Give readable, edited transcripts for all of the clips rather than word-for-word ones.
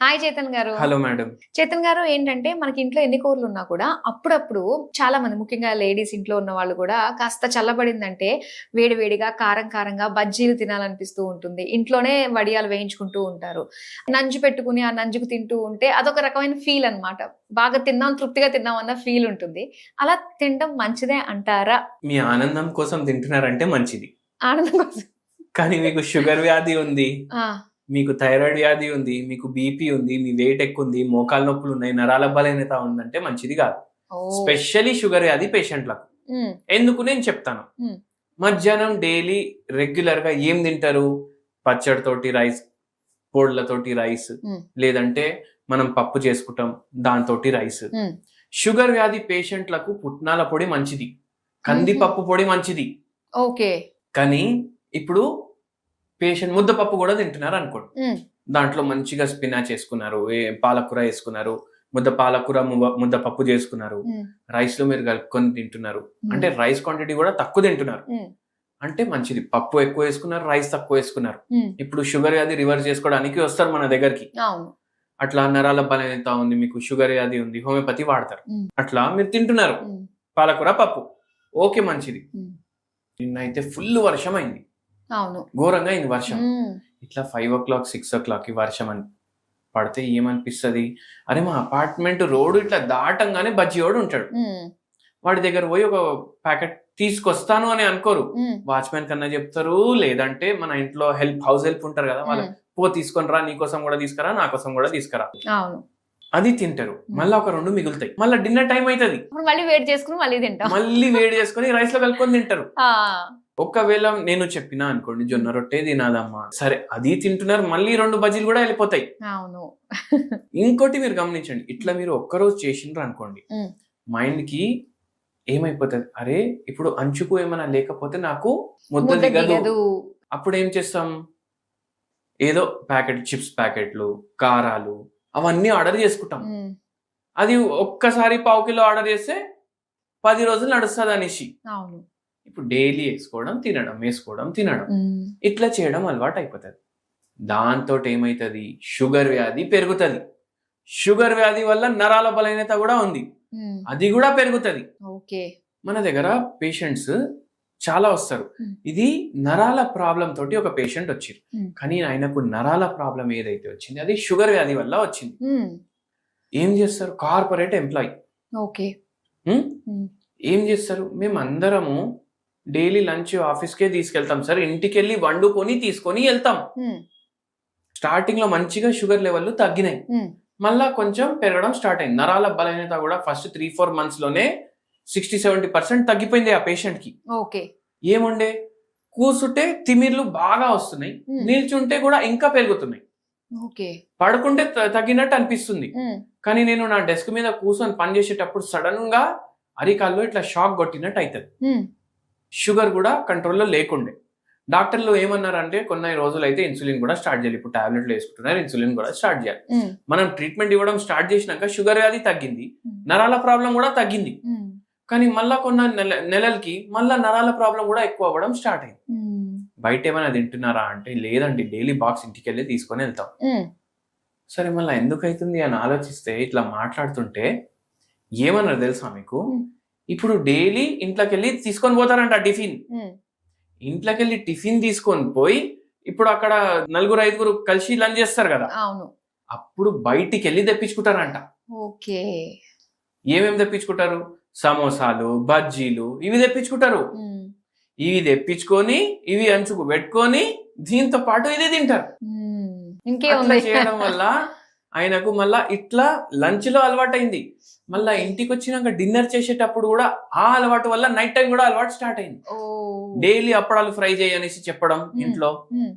Hi Chetan గారు. Hello madam. Chetan గారు ఏంటంటే మనకి ఇంట్లో ఎన్ని కూరలు ఉన్నా కూడా అప్పుడప్పుడు చాలా మంది ముఖ్యంగా లేడీస్ ఇంట్లో ఉన్న వాళ్ళు కూడా కాస్త చల్లబడిందంటే వేడి వేడిగా కారం కారంగా బజ్జీలు తినాలనిపిస్తూ ఉంటుంది. ఇంట్లోనే వడియాలు వేయించుకుంటూ ఉంటారు. నంజు పెట్టుకుని ఆ నంజుకు తింటూ ఉంటే అదొక రకమైన ఫీల్ అన్నమాట. బాగా తిన్నాం తృప్తిగా తిన్నాం అన్న ఫీల్ ఉంటుంది. అలా తినడం మంచిదే అంటారా? మీ ఆనందం కోసం తింటున్నారంటే మంచిది. ఆనందం కోసం. కానీ మీకు షుగర్ వ్యాధి ఉంది, ఆ, మీకు థైరాయిడ్ వ్యాధి ఉంది, మీకు బీపీ ఉంది, మీ వెయిట్ ఎక్కువ ఉంది, మోకాలు నొప్పులు ఉన్నాయి, నరాల బలహీనత ఉందంటే మంచిది కాదు. ఓ, స్పెషల్లీ షుగర్ వ్యాధి పేషెంట్లకు. ఉమ్, ఎందుకు నేను చెప్తాను. ఉమ్, మధ్యాహ్నం డైలీ రెగ్యులర్ గా ఏం తింటారు? పచ్చడితోటి రైస్, పొడులతోటి రైస్, ఉమ్, లేదంటే మనం పప్పు చేసుకుంటాం దాంతోటి రైస్. ఉమ్. షుగర్ వ్యాధి పేషెంట్లకు పుట్నాల పొడి మంచిది, కందిపప్పు పొడి మంచిది. ఓకే. కానీ ఇప్పుడు పేషెంట్ ముద్దపప్పు కూడా తింటున్నారు అనుకోండి. ఉమ్, దాంట్లో మంచిగా స్పినాచ్ వేసుకున్నారు, పాలకూర వేసుకున్నారు, పాలకూర ముద్దపప్పు చేసుకున్నారు, ఉమ్, రైస్ లో మీరు కలుపుకొని తింటున్నారు. ఉమ్. అంటే రైస్ క్వాంటిటీ కూడా తక్కువ తింటున్నారు ఉమ్, అంటే మంచిది. పప్పు ఎక్కువ వేసుకున్నారు, రైస్ తక్కువ వేసుకున్నారు. ఉమ్. ఇప్పుడు షుగర్ వ్యాధి రివర్స్ చేసుకోవడానికి వస్తారు మన దగ్గరికి. అవును. అట్లా నరాల బలహీనత ఉంది, మీకు షుగర్ వ్యాధి ఉంది, హోమియోపతి వాడతారు. ఉమ్, అట్లా మీరు తింటున్నారు ఉమ్, పాలకూర పప్పు, ఓకే మంచిది. ఉమ్. నిన్నైతే ఫుల్ వర్షం అయింది, అవును. ఘోరంగా అయింది వర్షం. ఉమ్, ఇట్లా 5 o'clock 6 o'clock వర్షం అని పడితే ఏమనిపిస్తుంది? అరే మా అపార్ట్మెంట్ రోడ్డు ఇట్లా దాటంగానే బజ్జీవాడు ఉంటాడు. ఉమ్, వాడి దగ్గర పోయి ఒక ప్యాకెట్ తీసుకొస్తాను అని అనుకోరు. ఉమ్, వాచ్మెన్ కన్నా చెప్తారు, లేదంటే మన ఇంట్లో హౌస్ హెల్ప్ ఉంటారు కదా, వాళ్ళు పో తీసుకొని రా, నీకోసం కూడా తీసుకురా, నా కోసం కూడా తీసుకురా, అవును. అది తింటారు. మళ్ళీ ఒక 2 మిగులుతాయి, మళ్ళీ డిన్నర్ టైం అవుతుంది, ఇప్పుడు మళ్ళీ వేడి చేసుకుని మళ్ళీ తింటాం. మళ్ళీ వేడి చేసుకొని రైస్ లో కలుపుకొని తింటారు. ఆ, ఒకవేళ నేను చెప్పినా అనుకోండి, జొన్న రొట్టె తినాదమ్మా, సరే అది తింటున్నారు, మళ్ళీ 2 బజ్జీలు కూడా వెళ్ళిపోతాయి. అవును. ఇంకోటి మీరు గమనించండి, ఇట్లా మీరు ఒక్కరోజు చేసిండ్రు అనుకోండి, ఉమ్, మైండ్ కి ఏమైపోతుంది, అరే ఇప్పుడు అంచుకు ఏమైనా లేకపోతే నాకు ముద్ద ముద్ద దిగదు. దిగదు. అప్పుడు ఏం చేస్తాం? ఏదో ప్యాకెట్ చిప్స్ ప్యాకెట్లు, కారాలు అవన్నీ ఆర్డర్ చేసుకుంటాం. ఉమ్, అది ఒక్కసారి 1/4 కిలో ఆర్డర్ చేస్తే 10 రోజులు నడుస్తుంది అనేసి. అవును. ఇప్పుడు డైలీ వేసుకోవడం తినడం, వేసుకోవడం తినడం, ఉమ్, ఇట్లా చేయడం అలవాటు అయిపోతుంది. దాంతో ఏమవుతుంది? షుగర్ వ్యాధి పెరుగుతుంది. షుగర్ వ్యాధి వల్ల నరాల బలహీనత కూడా ఉంది, ఉమ్, అది కూడా పెరుగుతుంది. ఓకే. మన దగ్గర పేషెంట్స్ చాలా వస్తారు. ఉమ్, ఇది నరాల ప్రాబ్లం తోటి ఒక పేషెంట్ వచ్చింది, ఉమ్, కానీ ఆయనకు నరాల ప్రాబ్లం ఏదైతే వచ్చింది అది షుగర్ వ్యాధి వల్ల వచ్చింది. ఉమ్, ఏం చేస్తారు? Corporate employee. ఓకే. ఉమ్, ఉమ్, ఏం చేస్తారు? మేము అందరము డైలీ లంచ్ ఆఫీస్కే తీసుకెళ్తాం సార్, ఇంటికి వెళ్ళి వండుకొని తీసుకొని వెళ్తాం. ఉమ్, స్టార్టింగ్ లో మంచిగా షుగర్ లెవెల్ తగ్గినాయి, ఉమ్, మళ్ళా కొంచెం పెరగడం స్టార్ట్ అయింది. నరాల బలహీనత కూడా ఫస్ట్ 3-4 months లోనే 60-70% తగ్గిపోయింది ఆ పేషెంట్ కి. ఓకే. ఏముండే? కూసుంటే తిమిర్లు బాగా వస్తున్నాయి, నిల్చుంటే కూడా ఇంకా పెరుగుతున్నాయి, ఓకే. పడుకుంటే తగ్గినట్టు అనిపిస్తుంది. ఉమ్, కానీ నేను నా డెస్క్ మీద కూర్చొని పని చేసేటప్పుడు సడన్ గా అరికాల్లో ఇట్లా షాక్ కొట్టినట్టు అవుతుంది. ఉమ్, షుగర్ కూడా కంట్రోల్లో లేకుండే. డాక్టర్లు ఏమన్నారంటే కొన్ని రోజులు అయితే ఇన్సులిన్ కూడా స్టార్ట్ చేయాలి. ఇప్పుడు టాబ్లెట్లు వేసుకుంటున్నారు, ఇన్సులిన్ కూడా స్టార్ట్ చేయాలి. ఉమ్, మనం ట్రీట్మెంట్ ఇవ్వడం స్టార్ట్ చేసినాక షుగర్ వ్యాధి తగ్గింది, నరాల ప్రాబ్లం కూడా తగ్గింది. ఉమ్, కానీ మళ్ళా కొన్ని నెలలకి మళ్ళా నరాల ప్రాబ్లం కూడా ఎక్కువ అవ్వడం స్టార్ట్ అయింది. ఉమ్, బయట ఏమైనా తింటున్నారా అంటే లేదండి, డైలీ బాక్స్ ఇంటికి వెళ్ళి తీసుకొని వెళ్తాం. ఉమ్, సరే మళ్ళీ ఎందుకు అవుతుంది అని ఆలోచిస్తే ఇట్లా మాట్లాడుతుంటే ఏమన్నారు తెలుసా మీకు? ఇప్పుడు డైలీ ఇంట్లోకి వెళ్ళి తీసుకొని పోతారంట టిఫిన్. ఉమ్, ఇంట్లోకి వెళ్ళి టిఫిన్ తీసుకొని పోయి ఇప్పుడు అక్కడ 4-5 కలిసి లంచ్ చేస్తారు కదా, అవును. అప్పుడు బయటికి వెళ్ళి తెప్పించుకుంటారంట. ఓకే. ఏమేమి తెప్పించుకుంటారు? సమోసాలు, బజ్జీలు, ఇవి తెప్పించుకుంటారు. ఉమ్, ఇవి తెప్పించుకొని ఇవి అంచుకు పెట్టుకొని దీంతో పాటు ఇది తింటారు. ఉమ్, అట్లా ఇంకేముంది? చేయడం వల్ల ఆయనకు మళ్ళా ఇట్లా లంచ్ లో అలవాటైంది. మళ్ళా ఇంటికి వచ్చినాక డిన్నర్ చేసేటప్పుడు కూడా ఆ అలవాటు వల్ల నైట్ టైం కూడా అలవాటు స్టార్ట్ అయింది. ఓ, డైలీ అప్పడాలు ఫ్రై చేయనేసి చెప్పడం ఇంట్లో, ఉమ్.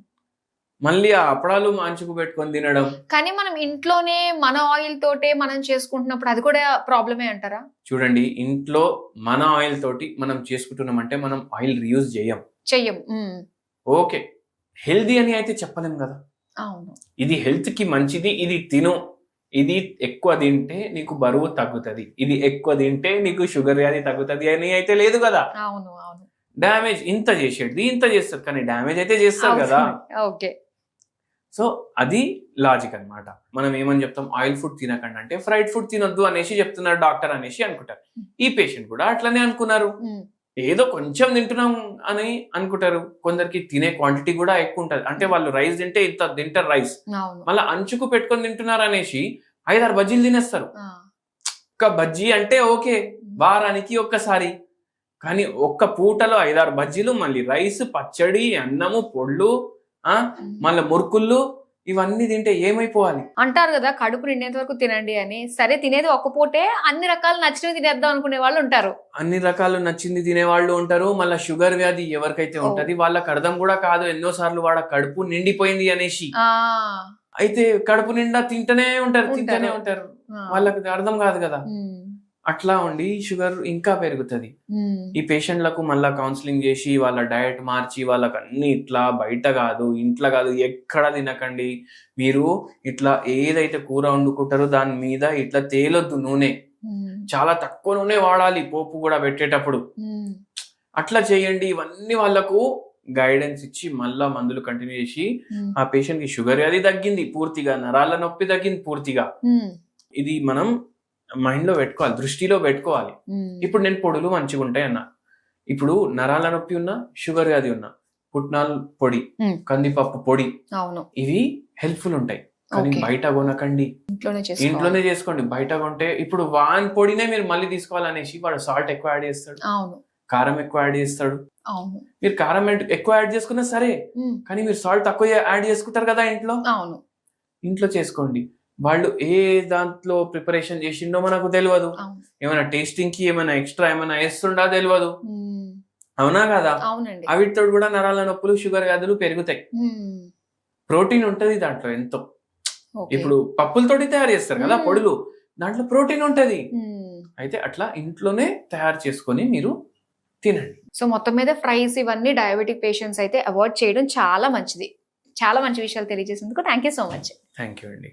మళ్ళీ ఆ అప్పడాలు మంచుకు పెట్టుకొని తినడం. కానీ మనం ఇంట్లోనే మన ఆయిల్ తోటే మనం చేసుకుంటున్నప్పుడు అది కూడా ప్రాబ్లమే అంటారా? చూడండి, ఇంట్లో మన ఆయిల్ తోటి మనం చేసుకుంటున్నామంటే మనం ఆయిల్ రీయూజ్ చేయం. చెయ్యం. ఓకే, హెల్దీ అని అయితే చెప్పలేం కదా. అవును. ఇది హెల్త్ కి మంచిది, ఇది తిను, ఇది ఎక్కువ తింటే నీకు బరువు తగ్గుతుంది, ఇది ఎక్కువ తింటే నీకు షుగర్ వ్యాధి తగ్గుతుంది అని అయితే లేదు కదా. అవును. అవును. డ్యామేజ్ ఇంత చేసేది ఇంత చేస్తారు, కానీ డ్యామేజ్ అయితే చేస్తారు కదా. ఓకే. సో అది లాజిక్ అన్నమాట. మనం ఏమని చెప్తాం, ఆయిల్ ఫుడ్ తినకండి అంటే ఫ్రైడ్ ఫుడ్ తినొద్దు అనేసి చెప్తున్నారు డాక్టర్ అనేసి అనుకుంటారు. ఈ పేషెంట్ కూడా అట్లనే అనుకున్నారు, ఏదో కొంచెం తింటున్నాం అని అనుకుంటారు. కొందరికి తినే క్వాంటిటీ కూడా ఎక్కువ ఉంటది, అంటే వాళ్ళు రైస్ తింటే ఇంత తింటారు రైస్, మళ్ళీ అంచుకు పెట్టుకొని తింటున్నారు అనేసి 5-6 బజ్జీలు తినేస్తారు. ఒక్క బజ్జీ అంటే ఓకే, వారానికి ఒక్కసారి, కానీ ఒక్క పూటలో 5-6 బజ్జీలు, మళ్ళీ రైస్, పచ్చడి, అన్నము, పొళ్ళు, మళ్ళీ మురుకుళ్ళు, ఇవన్నీ తింటే ఏమైపోవాలి అంటారు కదా, కడుపు నిండేంత వరకు తినండి అని. సరే తినేది ఒక్క పూటే, అన్ని రకాలు నచ్చినవి తినేద్దాం అనుకునే వాళ్ళు ఉంటారు. అన్ని రకాలు నచ్చింది తినేవాళ్ళు ఉంటారు. మళ్ళీ షుగర్ వ్యాధి ఎవరికైతే ఉంటది వాళ్ళకి అర్థం కూడా కాదు ఎన్నోసార్లు వాడ కడుపు నిండిపోయింది అనేసి. అయితే కడుపు నిండా తింటూనే ఉంటారు, వాళ్ళకి అర్థం కాదు కదా. అట్లా ఉండి షుగర్ ఇంకా పెరుగుతుంది. ఈ పేషెంట్లకు మళ్ళా కౌన్సిలింగ్ చేసి వాళ్ళ డయట్ మార్చి వాళ్ళకి అన్ని ఇట్లా బయట కాదు, ఇంట్లో కాదు, ఎక్కడ తినకండి. మీరు ఇట్లా ఏదైతే కూర వండుకుంటారో దాని మీద ఇట్లా తేలొద్దు నూనె, చాలా తక్కువ నూనె వాడాలి పోపు కూడా పెట్టేటప్పుడు. అట్లా చేయండి. ఇవన్నీ వాళ్ళకు గైడెన్స్ ఇచ్చి మళ్ళా మందులు కంటిన్యూ చేసి ఆ పేషెంట్ కి షుగర్ అది తగ్గింది పూర్తిగా, నరాల నొప్పి తగ్గింది పూర్తిగా. ఇది మనం మైండ్ లో పెట్టుకోవాలి, దృష్టిలో పెట్టుకోవాలి. ఇప్పుడు నేను పొడులు మంచిగా ఉంటాయి అన్న, ఇప్పుడు నరాల నొప్పి ఉన్నా, షుగర్ వ్యాధి ఉన్నా, పుట్నాల పొడి, కందిపప్పు పొడి, ఇవి హెల్ప్ఫుల్ ఉంటాయి. కానీ బయట కొనకండి, ఇంట్లోనే చేసుకోండి. బయట కొంటే ఇప్పుడు వాన్ పొడినే మీరు మళ్ళీ తీసుకోవాలనేసి వాడు సాల్ట్ ఎక్కువ యాడ్ చేస్తాడు, కారం ఎక్కువ యాడ్ చేస్తాడు. మీరు కారం ఎక్కువ యాడ్ చేసుకున్నా సరే, కానీ మీరు సాల్ట్ తక్కువ యాడ్ చేసుకుంటారు కదా ఇంట్లో. ఇంట్లో చేసుకోండి. వాళ్ళు ఏ దాంట్లో ప్రిపరేషన్ చేసిండో మనకు తెలియదు, ఏమైనా టేస్టింగ్ కి ఏమైనా ఎక్స్ట్రా ఏమైనా వేస్తుండా తెలియదు, అవునా కదా. అవిటితో కూడా నరాల నొప్పులు, షుగర్ వ్యాధులు పెరుగుతాయి. ప్రోటీన్ ఉంటది దాంట్లో ఎంతో. ఇప్పుడు పప్పులతోటి తయారు చేస్తారు కదా పొడులు, దాంట్లో ప్రోటీన్ ఉంటది. అయితే అట్లా ఇంట్లోనే తయారు చేసుకొని మీరు తినండి. సో మొత్తం మీద ఫ్రైస్ ఇవన్నీ డయాబెటిక్ పేషెంట్స్ అయితే అవాయిడ్ చేయడం చాలా మంచిది. చాలా మంచి విషయాలు తెలియజేసినందుకు thank you so much. Thank you అండి.